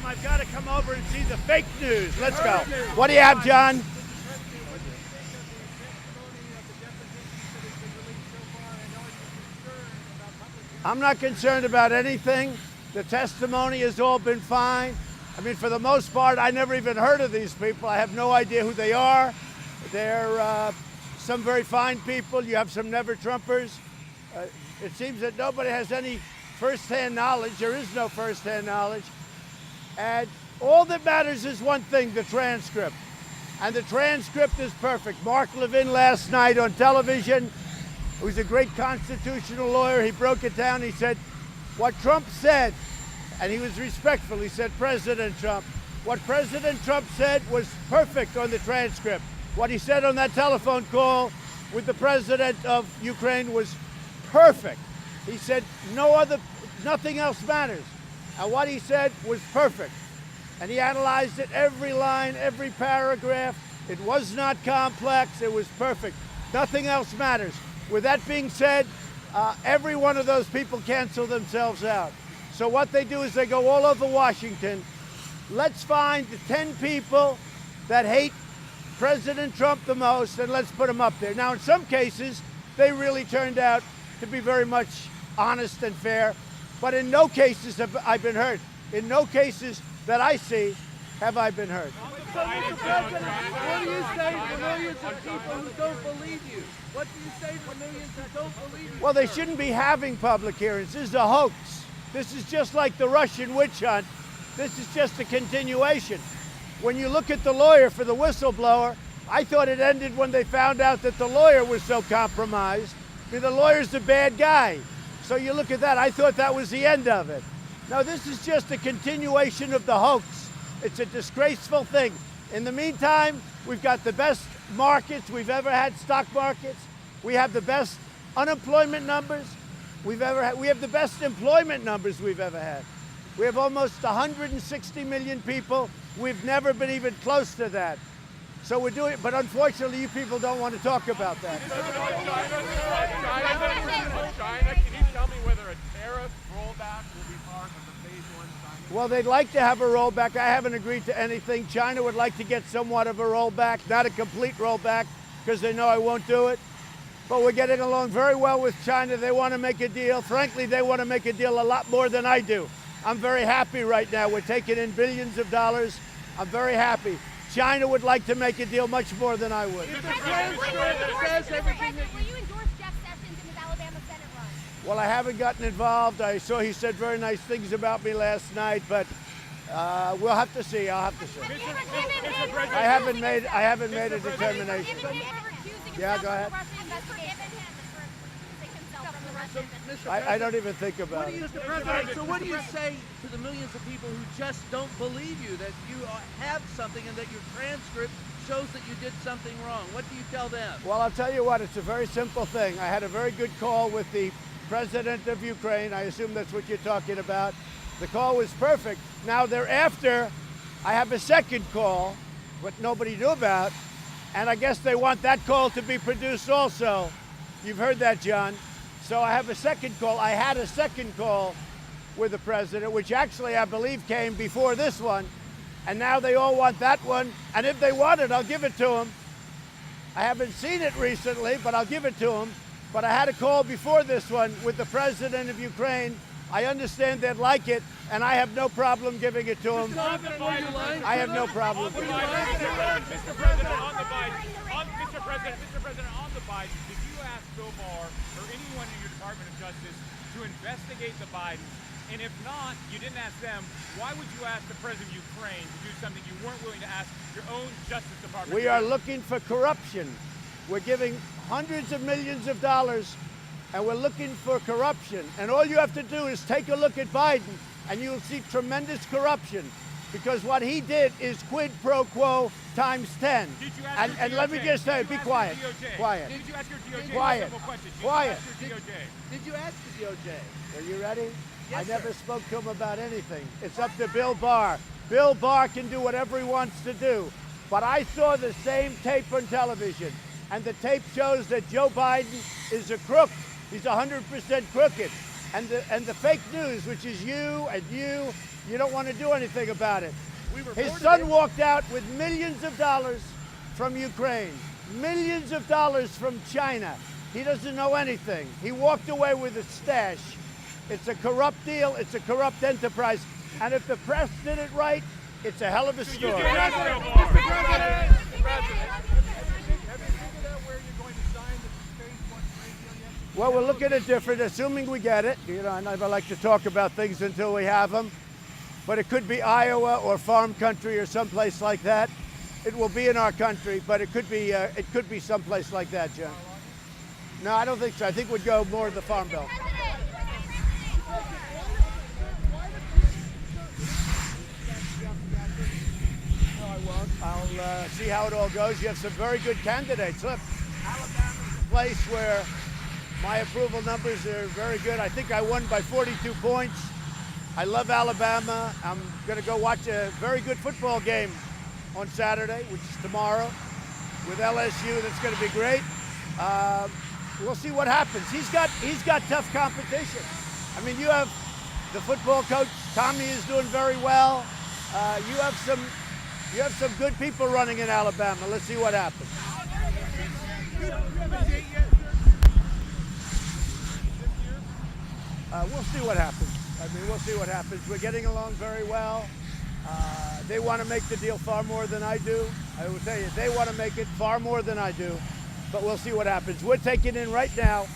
I've got to come over and see the fake news. Let's go. What do you have, John? I'm not concerned about anything. The testimony has all been fine. I mean, for the most part, I never even heard of these people. I have no idea who they are. They're some very fine people. You have some never-Trumpers. It seems that nobody has any first-hand knowledge. There is no first-hand knowledge. And all that matters is one thing, the transcript. And the transcript is perfect. Mark Levin last night on television, who's a great constitutional lawyer, he broke it down. He said, what Trump said, and he was respectful, he said, President Trump, what President Trump said was perfect on the transcript. What he said on that telephone call with the president of Ukraine was perfect. He said nothing else matters. And what he said was perfect. And he analyzed it, every line, every paragraph. It was not complex, it was perfect. Nothing else matters. With that being said, every one of those people cancel themselves out. So what they do is they go all over Washington. Let's find the 10 people that hate President Trump the most, and let's put them up there. Now, in some cases, they really turned out to be very much honest and fair, but in no cases have I been hurt. In no cases that I see have I been hurt. So, Mr. President, what do you say to millions of people who don't believe you? What do you say to millions who don't believe you? Well, they shouldn't be having public hearings. This is a hoax. This is just like the Russian witch hunt. This is just a continuation. When you look at the lawyer for the whistleblower, I thought it ended when they found out that the lawyer was so compromised. I mean, the lawyer's the bad guy. So you look at that, I thought that was the end of it. No, this is just a continuation of the hoax. It's a disgraceful thing. In the meantime, we've got the best markets we've ever had, stock markets. We have the best unemployment numbers we've ever had. We have the best employment numbers we've ever had. We have almost 160 million people. We've never been even close to that. So we're doing it, but unfortunately, you people don't want to talk about that. China, can you tell me whether a tariff rollback will be part of the phase one China? Well, they'd like to have a rollback. I haven't agreed to anything. China would like to get somewhat of a rollback, not a complete rollback, because they know I won't do it. But we're getting along very well with China. They want to make a deal. Frankly, they want to make a deal a lot more than I do. I'm very happy right now. We're taking in billions of dollars. I'm very happy. China would like to make a deal much more than I would. Will you endorse Jeff Sessions in his Alabama Senate run? Well, I haven't gotten involved. I saw he said very nice things about me last night, but we'll have to see. I'll have to see. I haven't made a determination. Yeah, go ahead. I don't even think about it. Mr. President, so what do you say to the millions of people who just don't believe you, that you have something and that your transcript shows that you did something wrong? What do you tell them? Well, I'll tell you what, it's a very simple thing. I had a very good call with the president of Ukraine. I assume that's what you're talking about. The call was perfect. Now, thereafter, I have a second call, what nobody knew about, and I guess they want that call to be produced also. You've heard that, John. So I have a second call. I had a second call with the president, which actually I believe came before this one. And now they all want that one. And if they want it, I'll give it to them. I haven't seen it recently, but I'll give it to them. But I had a call before this one with the president of Ukraine. I understand they'd like it, and I have no problem giving it to them. I have no problem. Mr. President, on the Biden, did you ask Bill Barr or anyone in your Department of Justice to investigate the Bidens? And if not, you didn't ask them, why would you ask the President of Ukraine to do something you weren't willing to ask your own Justice Department? We are looking for corruption. We're giving hundreds of millions of dollars, and we're looking for corruption. And all you have to do is take a look at Biden, and you'll see tremendous corruption. Because what he did is quid pro quo times 10. Did you ask and let me just say, be quiet. Quiet. Did you ask your DOJ? Quiet. Quiet. Did you ask the DOJ? Are you ready? Yes, I never sir. spoke to him about anything. It's up to Bill Barr. Bill Barr can do whatever he wants to do. But I saw the same tape on television, and the tape shows that Joe Biden is a crook. He's 100% crooked. And the fake news, which is you and you don't want to do anything about it. His son walked out with millions of dollars from Ukraine, millions of dollars from China. He doesn't know anything. He walked away with a stash. It's a corrupt deal. It's a corrupt enterprise. And if the press did it right, it's a hell of a story. Mr. President, have you figured out where you're going to sign the phase one trade deal yet? Well, we're looking at different, assuming we get it. You know, I never like to talk about things until we have them. But it could be Iowa or farm country or someplace like that. It will be in our country, but it could be someplace like that, John. No, I don't think so. I think we'd go more to the Farm Bill. No, I won't. I'll see how it all goes. You have some very good candidates. Look, Alabama's a place where my approval numbers are very good. I think I won by 42 points. I love Alabama. I'm going to go watch a very good football game on Saturday, which is tomorrow, with LSU. That's going to be great. We'll see what happens. He's got tough competition. I mean, you have the football coach. Tommy is doing very well. You have some good people running in Alabama. Let's see what happens. We'll see what happens. I mean, we'll see what happens. We're getting along very well. They want to make the deal far more than I do. I will tell you, they want to make it far more than I do. But we'll see what happens. We're taking in right now,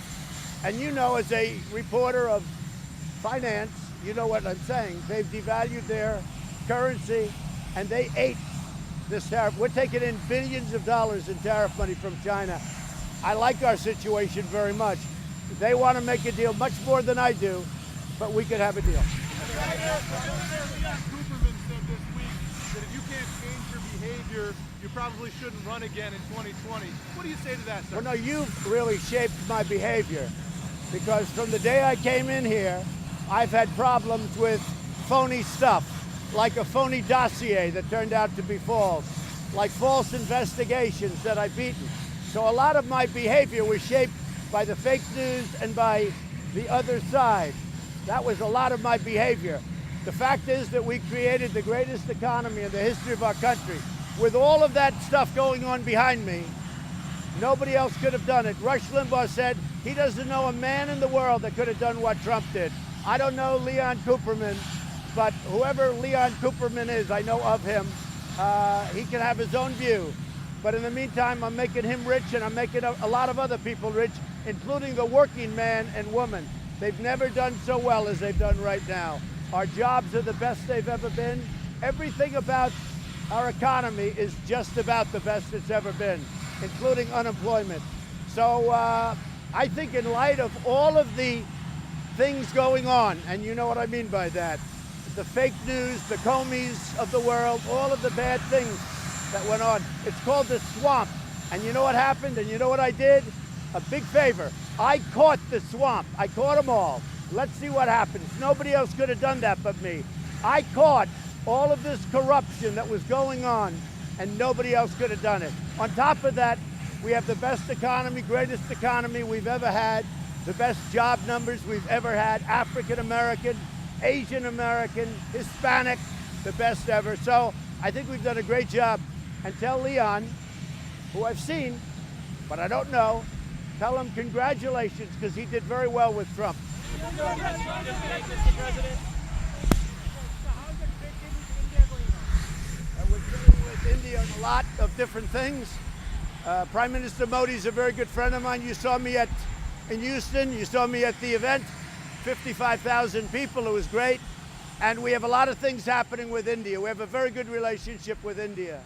and you know, as a reporter of finance, you know what I'm saying. They've devalued their currency, and they ate this tariff. We're taking in billions of dollars in tariff money from China. I like our situation very much. They want to make a deal much more than I do, but we could have a deal. Leon Cooperman said this week that if you can't change your behavior, you probably shouldn't run again in 2020. What do you say to that, sir? Well, no, you've really shaped my behavior, because from the day I came in here, I've had problems with phony stuff, like a phony dossier that turned out to be false, like false investigations that I've beaten. So a lot of my behavior was shaped by the fake news and by the other side. That was a lot of my behavior. The fact is that we created the greatest economy in the history of our country. With all of that stuff going on behind me, nobody else could have done it. Rush Limbaugh said he doesn't know a man in the world that could have done what Trump did. I don't know Leon Cooperman, but whoever Leon Cooperman is, I know of him. He can have his own view. But in the meantime, I'm making him rich, and I'm making a lot of other people rich, including the working man and woman. They've never done so well as they've done right now. Our jobs are the best they've ever been. Everything about our economy is just about the best it's ever been, including unemployment. So I think in light of all of the things going on, and you know what I mean by that, the fake news, the Comeys of the world, all of the bad things that went on, it's called the swamp. And you know what happened? And you know what I did? A big favor. I caught the swamp. I caught them all. Let's see what happens. Nobody else could have done that but me. I caught all of this corruption that was going on, and nobody else could have done it. On top of that, we have the best economy, greatest economy we've ever had, the best job numbers we've ever had, African American, Asian American, Hispanic, the best ever. So I think we've done a great job. And tell Leon, who I've seen, but I don't know, tell him congratulations, because he did very well with Trump. Mr. President. We're dealing with India on a lot of different things. Prime Minister Modi is a very good friend of mine. You saw me in Houston. You saw me at the event. 55,000 people. It was great. And we have a lot of things happening with India. We have a very good relationship with India.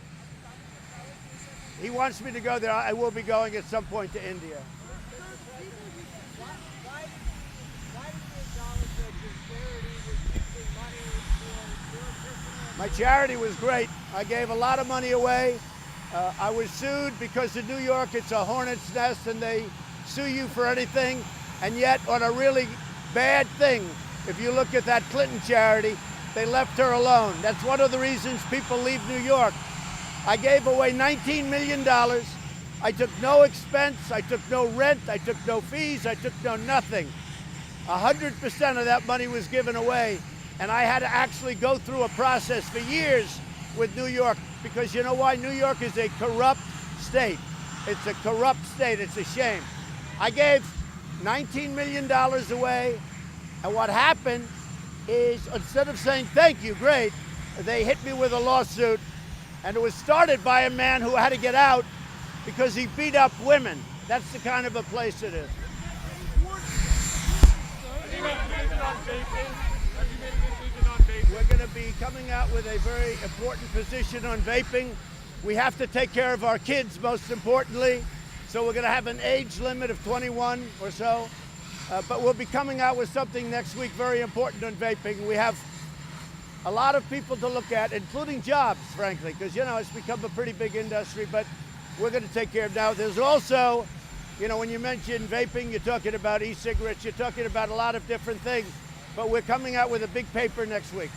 He wants me to go there. I will be going at some point to India. My charity was great. I gave a lot of money away. I was sued because in New York it's a hornet's nest and they sue you for anything. And yet on a really bad thing, if you look at that Clinton charity, they left her alone. That's one of the reasons people leave New York. I gave away $19 million. I took no expense. I took no rent. I took no fees. I took no nothing. 100% of that money was given away. And I had to actually go through a process for years with New York, because you know why? New York is a corrupt state. It's a corrupt state. It's a shame. I gave $19 million away, and what happened is, instead of saying thank you, great, they hit me with a lawsuit, and it was started by a man who had to get out because he beat up women. That's the kind of a place it is. We're going to be coming out with a very important position on vaping. We have to take care of our kids, most importantly. So we're going to have an age limit of 21 or so. But we'll be coming out with something next week very important on vaping. We have a lot of people to look at, including jobs, frankly, because, you know, it's become a pretty big industry, but we're going to take care of now. There's also, you know, when you mention vaping, you're talking about e-cigarettes, you're talking about a lot of different things. But we're coming out with a big paper next week.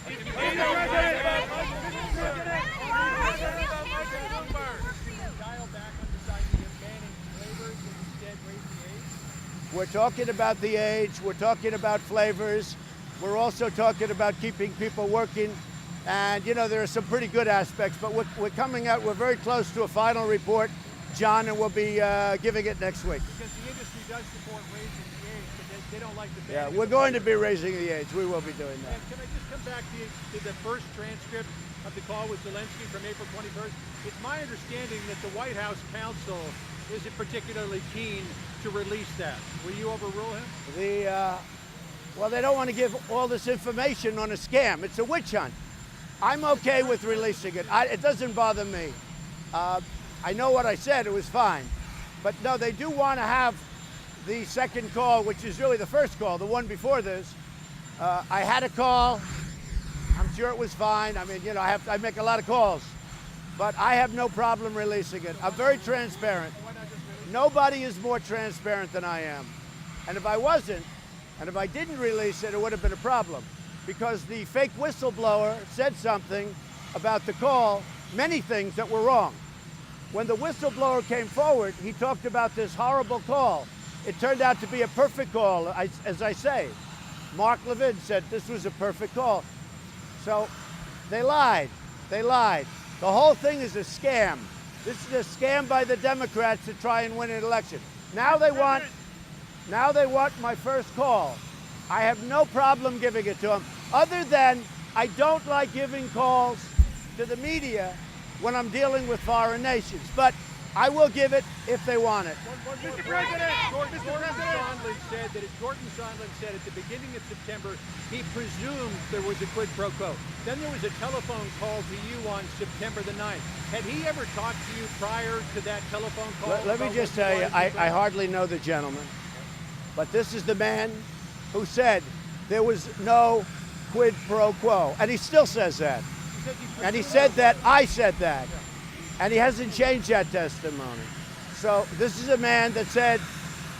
We're talking about the age, we're talking about flavors, we're also talking about keeping people working, and you know, there are some pretty good aspects, but we're coming out, we're very close to a final report, John, and we'll be giving it next week. Because the industry does support raising the age, but they don't like the Yeah, we're going to be raising the age, we will be doing that. And can I just come back to the first transcript of the call with Zelensky from April 21st? It's my understanding that the White House counsel isn't particularly keen to release that. Will you overrule him? Well, they don't want to give all this information on a scam. It's a witch hunt. I'm okay with releasing it. It doesn't bother me. I know what I said, it was fine. But no, they do want to have the second call, which is really the first call, the one before this. I had a call. I'm sure it was fine. I mean, you know, I make a lot of calls. But I have no problem releasing it. I'm very transparent. Nobody is more transparent than I am. And if I wasn't, and if I didn't release it, it would have been a problem. Because the fake whistleblower said something about the call, many things that were wrong. When the whistleblower came forward, he talked about this horrible call. It turned out to be a perfect call, as I say. Mark Levin said this was a perfect call. So they lied. They lied. The whole thing is a scam. This is a scam by the Democrats to try and win an election. Now they want my first call. I have no problem giving it to them, other than I don't like giving calls to the media when I'm dealing with foreign nations. But I will give it if they want it. Mr. President, Gordon Sondland said at the beginning of September, he presumed there was a quid pro quo. Then there was a telephone call to you on September the 9th. Had he ever talked to you prior to that telephone call? Let me just tell you, I hardly know the gentleman, but this is the man who said there was no quid pro quo. And he still says that. And he said that I said that. And he hasn't changed that testimony. So this is a man that said,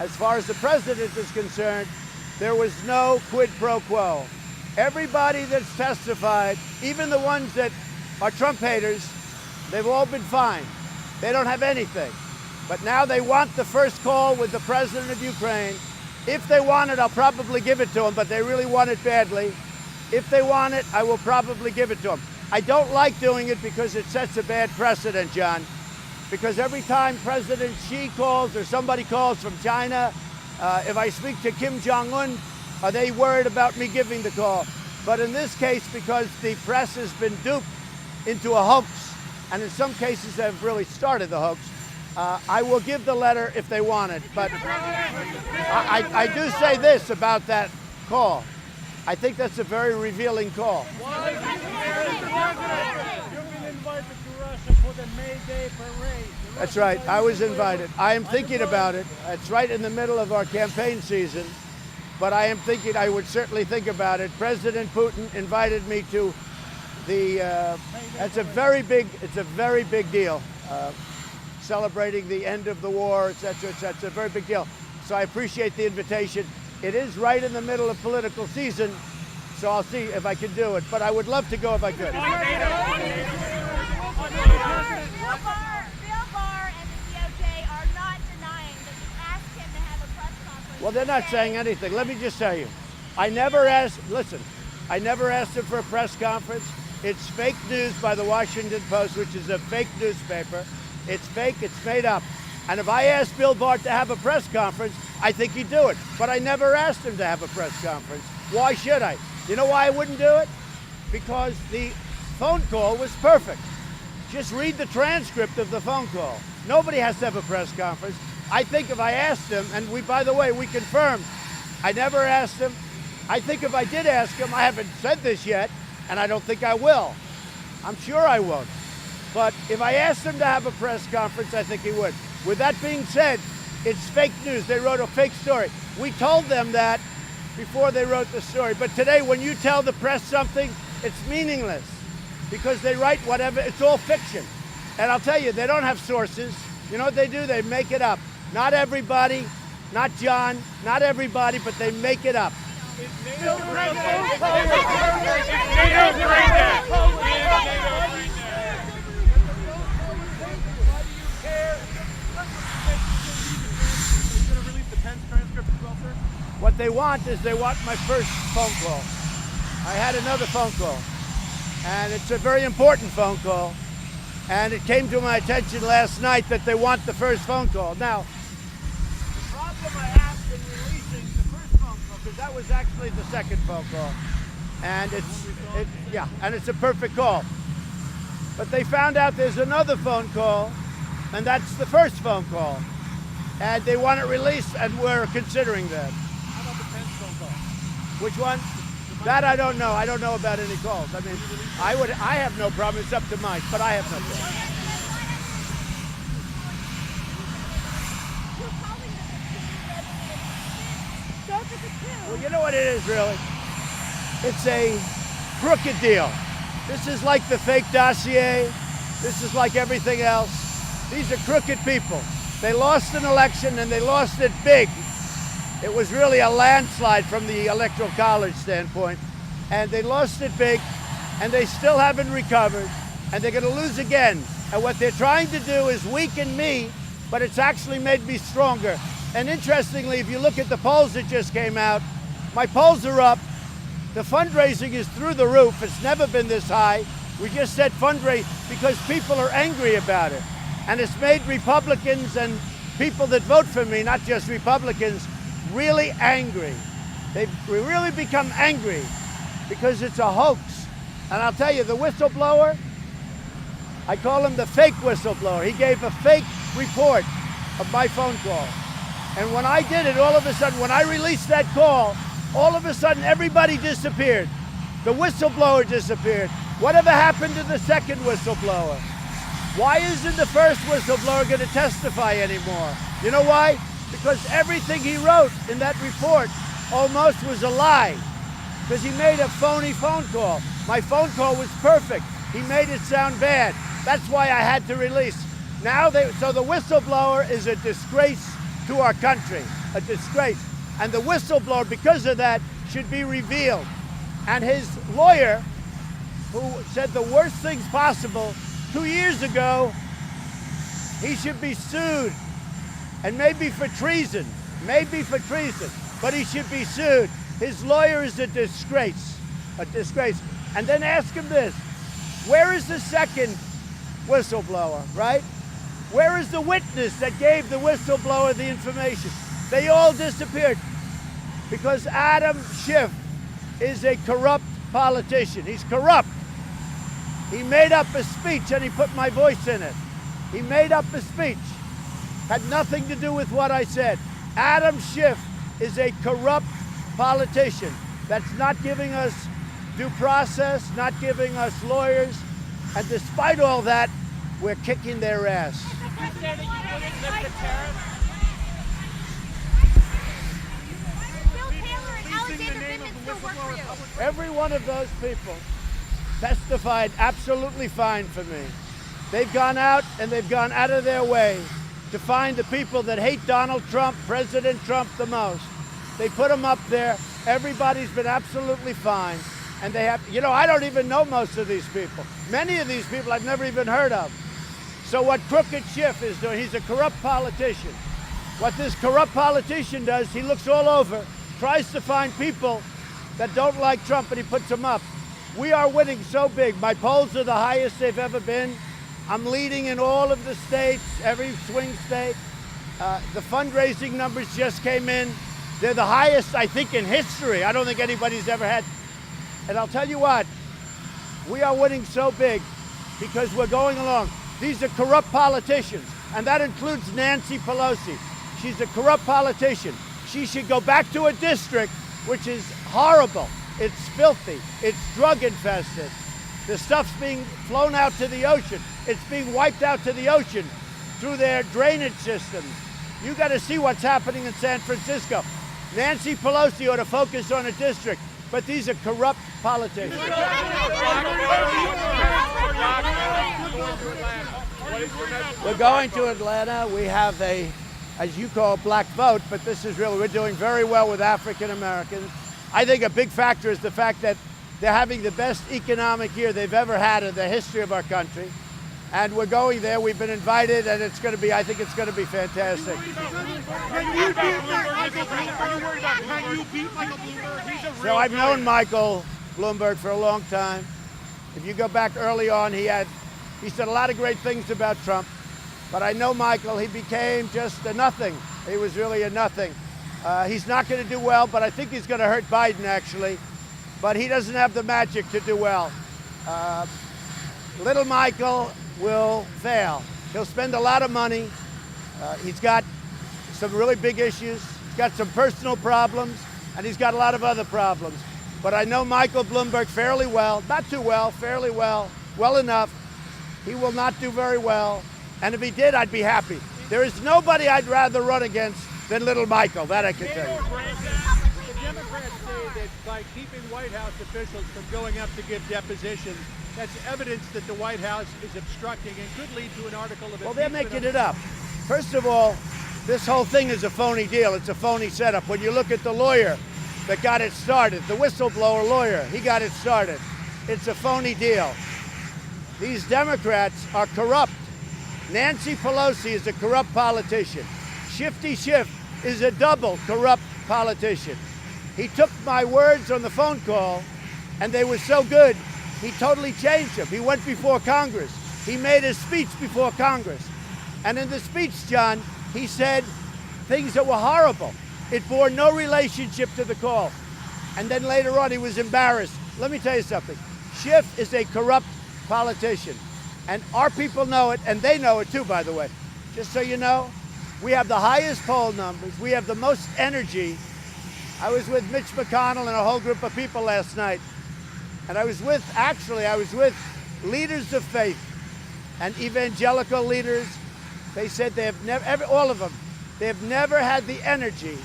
as far as the president is concerned, there was no quid pro quo. Everybody that's testified, even the ones that are Trump haters, they've all been fine. They don't have anything. But now they want the first call with the president of Ukraine. If they want it, I'll probably give it to them, but they really want it badly. If they want it, I will probably give it to them. I don't like doing it because it sets a bad precedent, John. Because every time President Xi calls or somebody calls from China, if I speak to Kim Jong-un, are they worried about me giving the call? But in this case, because the press has been duped into a hoax, and in some cases have really started the hoax, I will give the letter if they want it. But I do say this about that call. I think that's a very revealing call. That's right. I was invited. I am thinking about it. It's right in the middle of our campaign season, but I am thinking. I would certainly think about it. President Putin invited me to the. It's a very big deal. Celebrating the end of the war, etc., etc. It's a very big deal. So I appreciate the invitation. It is right in the middle of political season, so I'll see if I can do it. But I would love to go if I could. Bill Barr and the DOJ are not denying that you asked him to have a press conference. Well, they're not saying anything. Let me just tell you, I never asked them for a press conference. It's fake news by the Washington Post, which is a fake newspaper. It's fake, it's made up. And if I asked Bill Barr to have a press conference, I think he'd do it. But I never asked him to have a press conference. Why should I? You know why I wouldn't do it? Because the phone call was perfect. Just read the transcript of the phone call. Nobody has to have a press conference. I think if I asked him, and by the way, we confirmed, I never asked him. I think if I did ask him, I haven't said this yet, and I don't think I will. I'm sure I won't. But if I asked him to have a press conference, I think he would. With that being said, it's fake news. They wrote a fake story. We told them that before they wrote the story. But today, when you tell the press something, it's meaningless because they write whatever. It's all fiction. And I'll tell you, they don't have sources. You know what they do? They make it up. Not everybody, not John, not everybody, but they make it up. What they want is they want my first phone call. I had another phone call, and it's a very important phone call. And it came to my attention last night that they want the first phone call. Now, the problem I have in releasing the first phone call, because that was actually the second phone call, and it's a perfect call. But they found out there's another phone call, and that's the first phone call, and they want it released, and we're considering that. How about the Pence phone call? Which one? That I don't know. I don't know about any calls. I mean, I have no problem. It's up to Mike, but I have no problem. Well, you know what it is, really? It's a crooked deal. This is like the fake dossier. This is like everything else. These are crooked people. They lost an election, and they lost it big. It was really a landslide from the Electoral College standpoint. And they lost it big, and they still haven't recovered, and they're going to lose again. And what they're trying to do is weaken me, but it's actually made me stronger. And interestingly, if you look at the polls that just came out, my polls are up. The fundraising is through the roof. It's never been this high. We just said fundraise because people are angry about it. And it's made Republicans and people that vote for me, not just Republicans, really angry. They've really become angry because it's a hoax. And I'll tell you, the whistleblower, I call him the fake whistleblower. He gave a fake report of my phone call. And when I did it, all of a sudden, when I released that call, all of a sudden everybody disappeared. The whistleblower disappeared. Whatever happened to the second whistleblower? Why isn't the first whistleblower going to testify anymore? You know why? Because everything he wrote in that report almost was a lie. Because he made a phony phone call. My phone call was perfect. He made it sound bad. That's why I had to release. So the whistleblower is a disgrace to our country, a disgrace. And the whistleblower, because of that, should be revealed. And his lawyer, who said the worst things possible 2 years ago, he should be sued. And maybe for treason, but he should be sued. His lawyer is a disgrace. And then ask him this, where is the second whistleblower, right? Where is the witness that gave the whistleblower the information? They all disappeared because Adam Schiff is a corrupt politician. He's corrupt. He made up a speech and he put my voice in it. He made up a speech. Had nothing to do with what I said. Adam Schiff is a corrupt politician that's not giving us due process, not giving us lawyers, and despite all that, we're kicking their ass. Every one of those people testified absolutely fine for me. They've gone out and they've gone out of their way to find the people that hate Donald Trump, President Trump, the most. They put them up there. Everybody's been absolutely fine. And they have, I don't even know most of these people. Many of these people I've never even heard of. So what Crooked Schiff is doing, he's a corrupt politician. What this corrupt politician does, he looks all over, tries to find people that don't like Trump, and he puts them up. We are winning so big. My polls are the highest they've ever been. I'm leading in all of the states, every swing state. The fundraising numbers just came in. They're the highest, I think, in history. I don't think anybody's ever had. And I'll tell you what, we are winning so big because we're going along. These are corrupt politicians, and that includes Nancy Pelosi. She's a corrupt politician. She should go back to a district which is horrible. It's filthy. It's drug infested. The stuff's being flown out to the ocean. It's being wiped out to the ocean through their drainage systems. You got to see what's happening in San Francisco. Nancy Pelosi ought to focus on a district, but these are corrupt politicians. We're going to Atlanta. We have a, as you call, black vote, but this is really, we're doing very well with African Americans. I think a big factor is the fact that they're having the best economic year they've ever had in the history of our country. And we're going there. We've been invited, and it's going to be, I think it's going to be fantastic. So I've known Michael Bloomberg for a long time. If you go back early on, he said a lot of great things about Trump. But I know Michael, he became just a nothing. He was really a nothing. He's not going to do well, but I think he's going to hurt Biden, actually. But he doesn't have the magic to do well. Little Michael will fail. He'll spend a lot of money. He's got some really big issues. He's got some personal problems, and he's got a lot of other problems. But I know Michael Bloomberg fairly well, not too well, fairly well, well enough. He will not do very well. And if he did, I'd be happy. There is nobody I'd rather run against than little Michael, that I can tell you. The Democrats say that by keeping White House officials from going up to give depositions, that's evidence that the White House is obstructing and could lead to an article of impeachment. Well, they're making it up. First of all, this whole thing is a phony deal. It's a phony setup. When you look at the lawyer that got it started, the whistleblower lawyer, he got it started. It's a phony deal. These Democrats are corrupt. Nancy Pelosi is a corrupt politician. Shifty Schiff is a double corrupt politician. He took my words on the phone call, and they were so good, he totally changed them. He went before Congress. He made a speech before Congress. And in the speech, John, he said things that were horrible. It bore no relationship to the call. And then later on, he was embarrassed. Let me tell you something. Schiff is a corrupt politician. And our people know it, and they know it too, by the way. Just so you know, we have the highest poll numbers. We have the most energy. I was with Mitch McConnell and a whole group of people last night. And I was with leaders of faith and evangelical leaders. They said they have never, all of them, they have never had the energy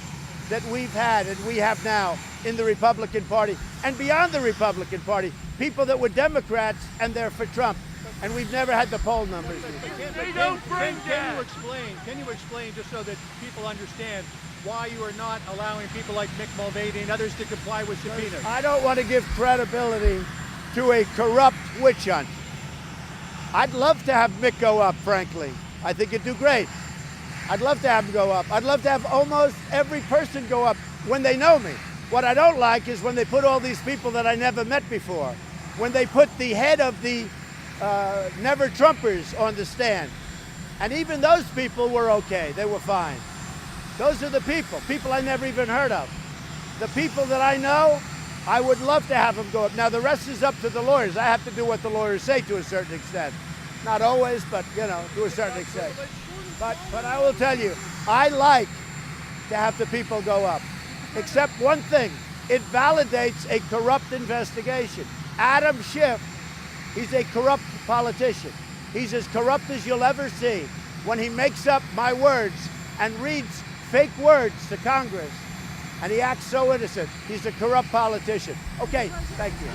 that we've had and we have now in the Republican Party and beyond the Republican Party. People that were Democrats and they're for Trump. And we've never had the poll numbers. Can you explain, just so that people understand, why you are not allowing people like Mick Mulvaney and others to comply with subpoenas? I don't want to give credibility to a corrupt witch hunt. I'd love to have Mick go up, frankly. I think he'd do great. I'd love to have him go up. I'd love to have almost every person go up when they know me. What I don't like is when they put all these people that I never met before. When they put the head of the Never Trumpers on the stand. And even those people were okay. They were fine. Those are the people I never even heard of. The people that I know, I would love to have them go up. Now, the rest is up to the lawyers. I have to do what the lawyers say to a certain extent. Not always, but, you know, to a certain extent. But I will tell you, I like to have the people go up. Except one thing, it validates a corrupt investigation. Adam Schiff, he's a corrupt politician. He's as corrupt as you'll ever see when he makes up my words and reads fake words to Congress. And he acts so innocent. He's a corrupt politician. Okay, thank you.